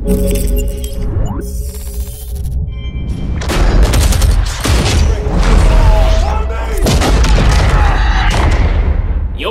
Yo,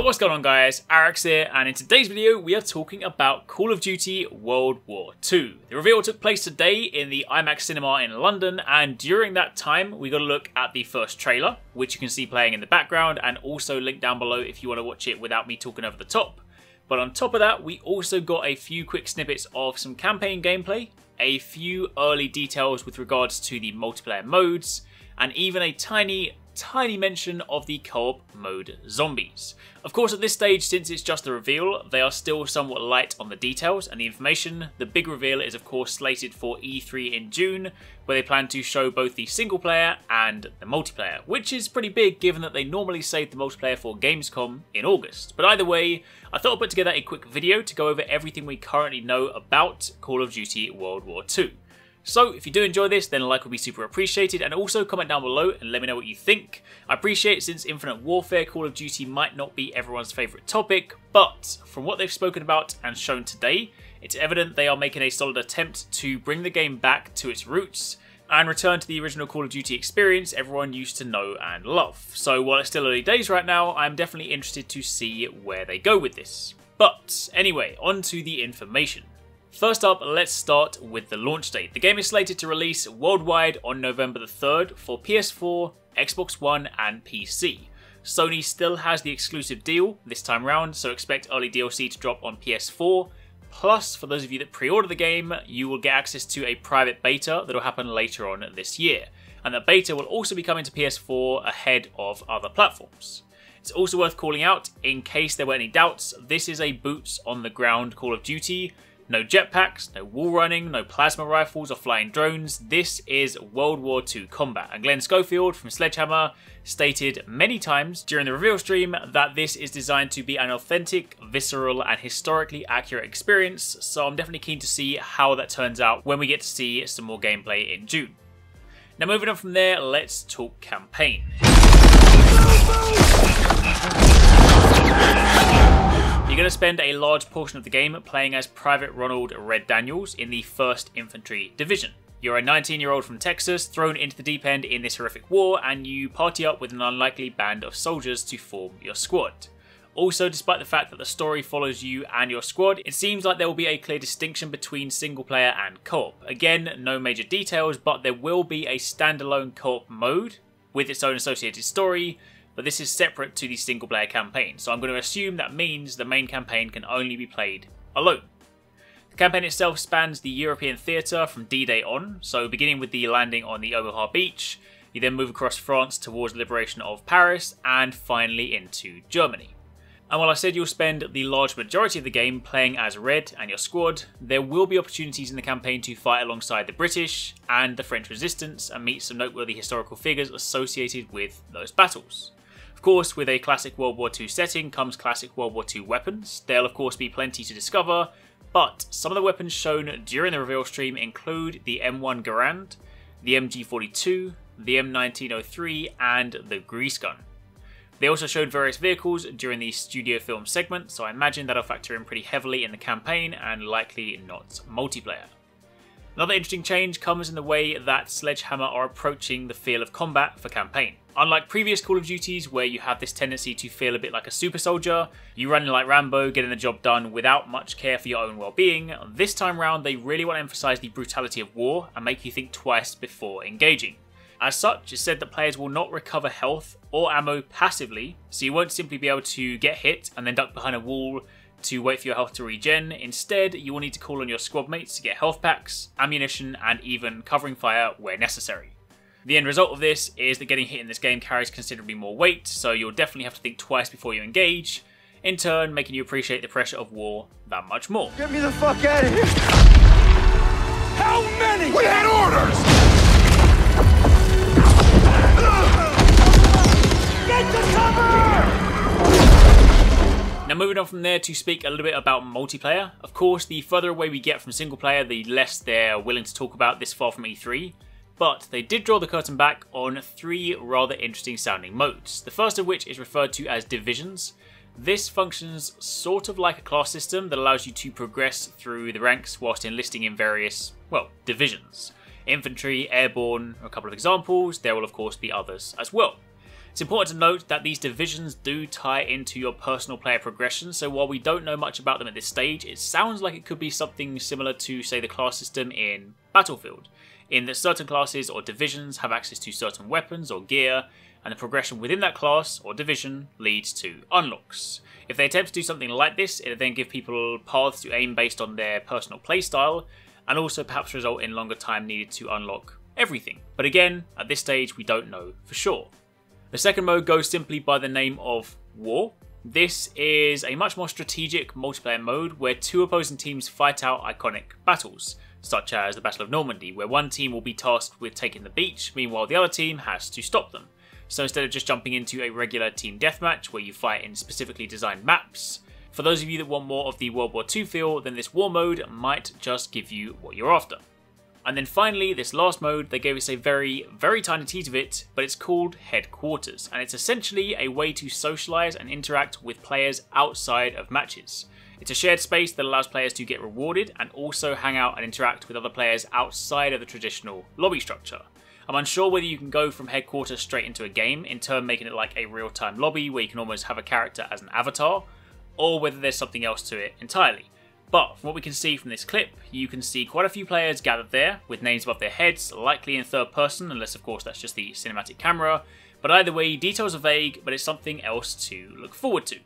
what's going on guys, Arax here, and in today's video we are talking about Call of Duty World War II. The reveal took place today in the IMAX cinema in London, and during that time we got a look at the first trailer, which you can see playing in the background, and also linked down below if you want to watch it without me talking over the top. But on top of that, we also got a few quick snippets of some campaign gameplay, a few early details with regards to the multiplayer modes, and even a tiny mention of the co-op mode zombies. Of course, at this stage, since it's just a reveal, they are still somewhat light on the details and the information. The big reveal is of course slated for E3 in June, where they plan to show both the single player and the multiplayer, which is pretty big given that they normally save the multiplayer for Gamescom in August. But either way, I thought I'd put together a quick video to go over everything we currently know about Call of Duty World War II. So if you do enjoy this, then a like would be super appreciated, and also comment down below and let me know what you think. I appreciate it, since Infinite Warfare Call of Duty might not be everyone's favourite topic, but from what they've spoken about and shown today, it's evident they are making a solid attempt to bring the game back to its roots and return to the original Call of Duty experience everyone used to know and love. So while it's still early days right now, I'm definitely interested to see where they go with this. But anyway, on to the information. First up, let's start with the launch date. The game is slated to release worldwide on November the 3rd for PS4, Xbox One and PC. Sony still has the exclusive deal this time round, so expect early DLC to drop on PS4. Plus, for those of you that pre-order the game, you will get access to a private beta that will happen later on this year. And the beta will also be coming to PS4 ahead of other platforms. It's also worth calling out, in case there were any doubts, this is a boots on the ground Call of Duty. No jetpacks, no wall running, no plasma rifles or flying drones. This is World War II combat. And Glenn Schofield from Sledgehammer stated many times during the reveal stream that this is designed to be an authentic, visceral and historically accurate experience. So I'm definitely keen to see how that turns out when we get to see some more gameplay in June. Now moving on from there, let's talk campaign. You're going to spend a large portion of the game playing as Private Ronald Red Daniels in the 1st Infantry Division. You're a 19-year-old from Texas thrown into the deep end in this horrific war, and you party up with an unlikely band of soldiers to form your squad. Also, despite the fact that the story follows you and your squad, it seems like there will be a clear distinction between single player and co-op. Again, no major details, but there will be a standalone co-op mode with its own associated story, but this is separate to the single player campaign, so I'm going to assume that means the main campaign can only be played alone. The campaign itself spans the European theatre from D-Day on, so beginning with the landing on the Omaha beach, you then move across France towards the liberation of Paris, and finally into Germany. And while I said you'll spend the large majority of the game playing as Red and your squad, there will be opportunities in the campaign to fight alongside the British and the French resistance and meet some noteworthy historical figures associated with those battles. Of course, with a classic World War II setting comes classic World War II weapons. There'll of course be plenty to discover, but some of the weapons shown during the reveal stream include the M1 Garand, the MG42, the M1903 and the Grease Gun. They also showed various vehicles during the studio film segment, so I imagine that'll factor in pretty heavily in the campaign and likely not multiplayer. Another interesting change comes in the way that Sledgehammer are approaching the feel of combat for campaign. Unlike previous Call of Duties where you have this tendency to feel a bit like a super soldier, you run in like Rambo, getting the job done without much care for your own well-being, this time round they really want to emphasise the brutality of war and make you think twice before engaging. As such, it's said that players will not recover health or ammo passively, so you won't simply be able to get hit and then duck behind a wall to wait for your health to regen. Instead, you will need to call on your squad mates to get health packs, ammunition, and even covering fire where necessary. The end result of this is that getting hit in this game carries considerably more weight, so you'll definitely have to think twice before you engage, in turn making you appreciate the pressure of war that much more. Get me the fuck out of here! How many? We had orders! Get to cover! Now moving on from there to speak a little bit about multiplayer. Of course, the further away we get from single player, the less they're willing to talk about this far from E3. But they did draw the curtain back on 3 rather interesting sounding modes. The first of which is referred to as Divisions. This functions sort of like a class system that allows you to progress through the ranks whilst enlisting in various, well, divisions. Infantry, airborne, a couple of examples, there will of course be others as well. It's important to note that these divisions do tie into your personal player progression, so while we don't know much about them at this stage, it sounds like it could be something similar to, say, the class system in Battlefield, in that certain classes or divisions have access to certain weapons or gear, and the progression within that class or division leads to unlocks. If they attempt to do something like this, it'll then give people paths to aim based on their personal playstyle, and also perhaps result in longer time needed to unlock everything. But again, at this stage we don't know for sure. The second mode goes simply by the name of War. This is a much more strategic multiplayer mode where two opposing teams fight out iconic battles, such as the Battle of Normandy, where one team will be tasked with taking the beach, meanwhile the other team has to stop them. So instead of just jumping into a regular team deathmatch where you fight in specifically designed maps, for those of you that want more of the World War II feel, then this War mode might just give you what you're after. And then finally, this last mode, they gave us a very, very tiny tease of it, but it's called Headquarters, and it's essentially a way to socialise and interact with players outside of matches. It's a shared space that allows players to get rewarded and also hang out and interact with other players outside of the traditional lobby structure. I'm unsure whether you can go from Headquarters straight into a game, in turn making it like a real-time lobby where you can almost have a character as an avatar, or whether there's something else to it entirely. But from what we can see from this clip, you can see quite a few players gathered there, with names above their heads, likely in third person, unless of course that's just the cinematic camera. But either way, details are vague, but it's something else to look forward to.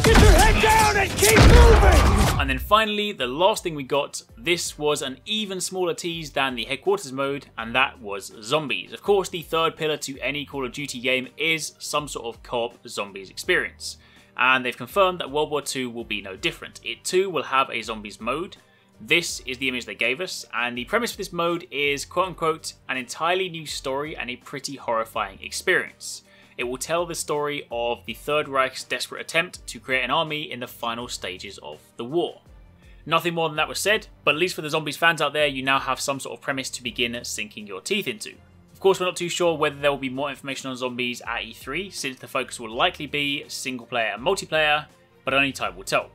Get your head down and keep moving! And then finally, the last thing we got, this was an even smaller tease than the Headquarters mode, and that was zombies. Of course, the third pillar to any Call of Duty game is some sort of co-op zombies experience. And they've confirmed that World War II will be no different. It too will have a zombies mode. This is the image they gave us, and the premise for this mode is quote-unquote an entirely new story and a pretty horrifying experience. It will tell the story of the Third Reich's desperate attempt to create an army in the final stages of the war. Nothing more than that was said, but at least for the zombies fans out there, you now have some sort of premise to begin sinking your teeth into. Of course, we're not too sure whether there will be more information on zombies at E3, since the focus will likely be single player and multiplayer, but only time will tell.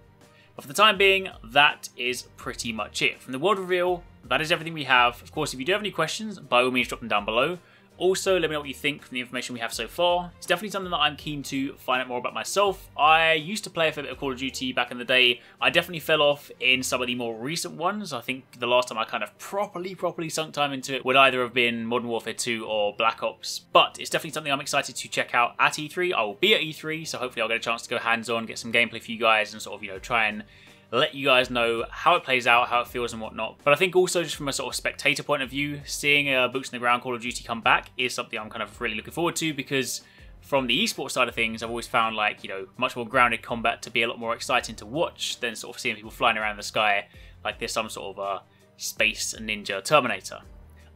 But for the time being, that is pretty much it. From the world reveal, that is everything we have. Of course, if you do have any questions, by all means drop them down below. Also, let me know what you think from the information we have so far. It's definitely something that I'm keen to find out more about myself. I used to play a fair bit of Call of Duty back in the day. I definitely fell off in some of the more recent ones. I think the last time I kind of properly sunk time into it would either have been Modern Warfare 2 or Black Ops. But it's definitely something I'm excited to check out at E3. I will be at E3, so hopefully I'll get a chance to go hands-on, get some gameplay for you guys, and sort of, you know, try and let you guys know how it plays out, how it feels and whatnot. But I think also just from a sort of spectator point of view, seeing boots on the ground Call of Duty come back is something I'm kind of really looking forward to, because from the esports side of things, I've always found, like, you know, much more grounded combat to be a lot more exciting to watch than sort of seeing people flying around the sky like there's some sort of space ninja Terminator.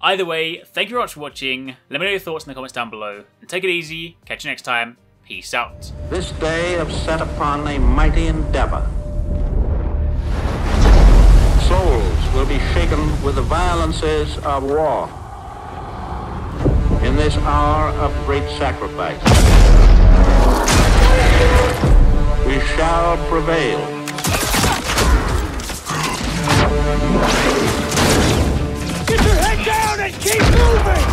Either way, thank you very much for watching. Let me know your thoughts in the comments down below, and take it easy. Catch you next time. Peace out. This day have set upon a mighty endeavor. Souls will be shaken with the violences of war. In this hour of great sacrifice, we shall prevail. Get your head down and keep moving!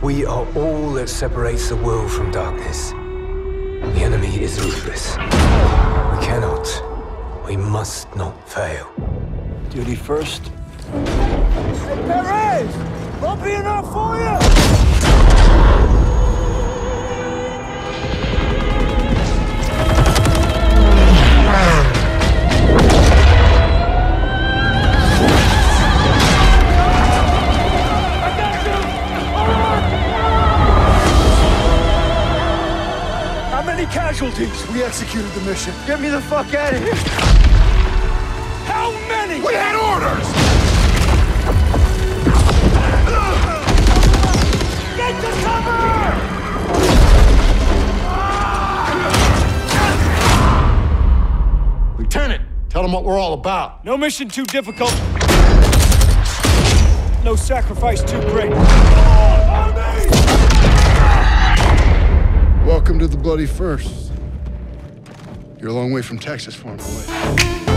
We are all that separates the world from darkness. The enemy is ruthless. We cannot, we must not fail. Duty first. Hey, Perez! Won't be enough for you! Casualties. We executed the mission. Get me the fuck out of here. How many? We had orders! Get to cover! Lieutenant, tell them what we're all about. No mission too difficult. No sacrifice too great. Welcome to the Bloody First. You're a long way from Texas, farm boy.